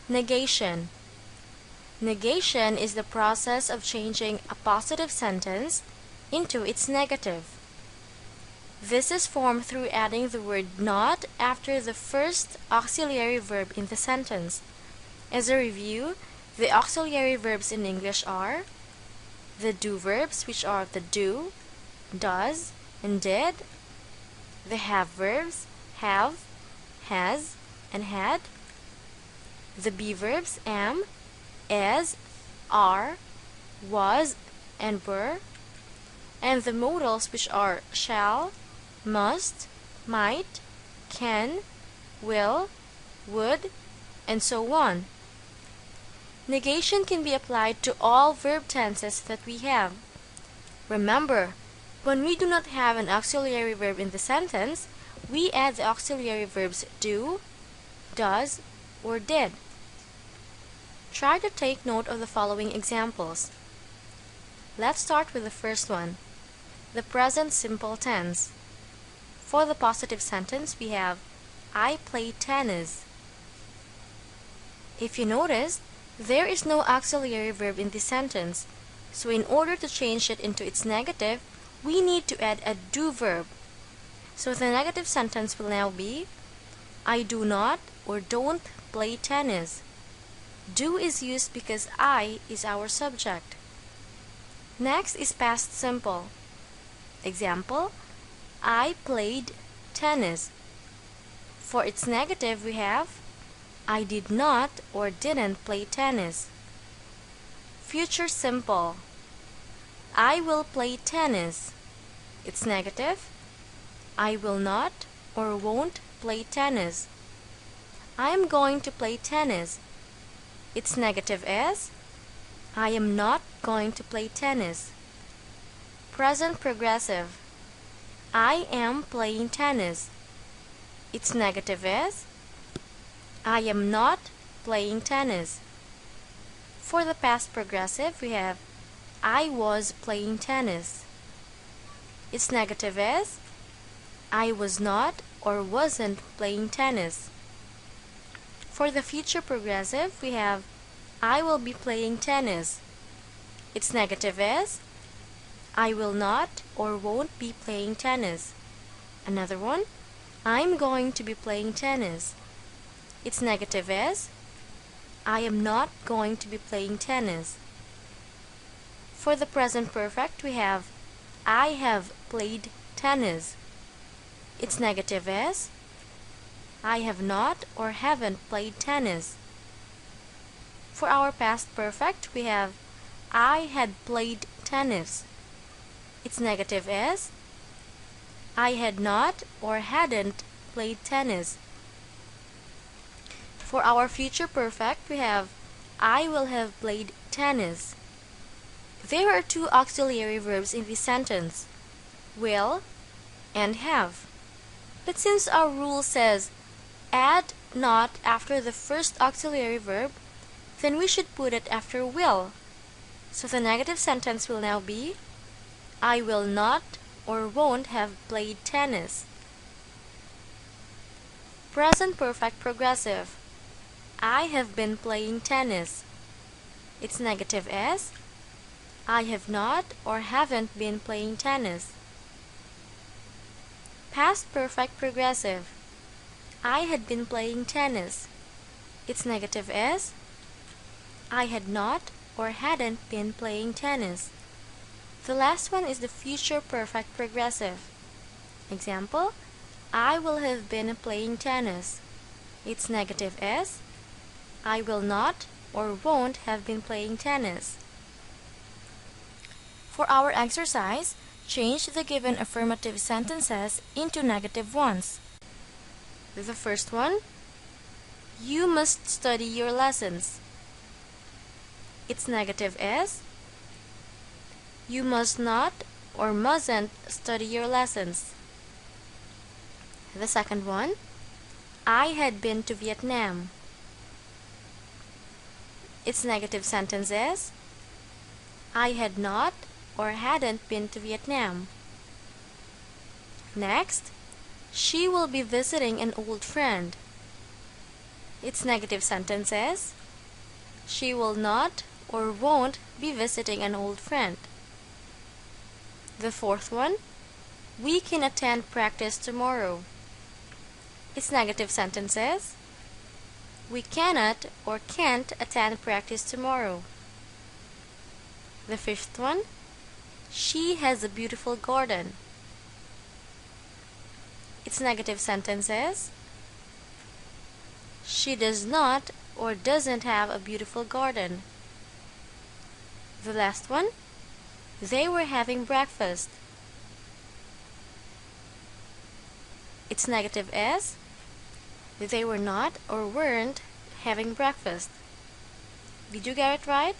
Negation. Negation is the process of changing a positive sentence into its negative. This is formed through adding the word not after the first auxiliary verb in the sentence. As a review, the auxiliary verbs in English are the do verbs, which are the do, does, and did. The have verbs, have, has, and had. The be verbs, am, is, are, was, and were. And the modals, which are shall, must, might, can, will, would, and so on. Negation can be applied to all verb tenses that we have. Remember, when we do not have an auxiliary verb in the sentence, we add the auxiliary verbs do, does, or did. Try to take note of the following examples. Let's start with the first one, the present simple tense. For the positive sentence, we have I play tennis. If you notice, there is no auxiliary verb in this sentence, so in order to change it into its negative, we need to add a do verb. So the negative sentence will now be I do not or don't play tennis. Do is used because I is our subject. Next is past simple. Example, I played tennis. For its negative, we have I did not or didn't play tennis. Future simple. I will play tennis. Its negative, I will not or won't play tennis. I am going to play tennis. Its negative is I am not going to play tennis. Present progressive. I am playing tennis. Its negative is I am not playing tennis. For the past progressive, we have I was playing tennis. Its negative is I was not or wasn't playing tennis. For the future progressive, we have I will be playing tennis. Its negative is I will not or won't be playing tennis. Another one, I'm going to be playing tennis. Its negative is I am not going to be playing tennis. For the present perfect, we have I have played tennis. Its negative is I have not or haven't played tennis. For our past perfect, we have I had played tennis. Its negative is I had not or hadn't played tennis. For our future perfect, we have I will have played tennis. There are two auxiliary verbs in this sentence, will and have. But since our rule says add not after the first auxiliary verb, then we should put it after will. So the negative sentence will now be I will not or won't have played tennis. Present perfect progressive. I have been playing tennis. Its negative is I have not or haven't been playing tennis. Past perfect progressive. I had been playing tennis. Its negative is I had not or hadn't been playing tennis. The last one is the future perfect progressive. Example, I will have been playing tennis. Its negative is I will not or won't have been playing tennis. For our exercise, change the given affirmative sentences into negative ones. The first one, you must study your lessons. Its negative is you must not or mustn't study your lessons. The second one, I had been to Vietnam. Its negative sentence is I had not or hadn't been to Vietnam. Next, she will be visiting an old friend. Its negative sentence is, she will not or won't be visiting an old friend. The fourth one, we can attend practice tomorrow. Its negative sentence is, we cannot or can't attend practice tomorrow. The fifth one, she has a beautiful garden. Its negative sentence is, she does not or doesn't have a beautiful garden. The last one, they were having breakfast. Its negative is, they were not or weren't having breakfast. Did you get it right?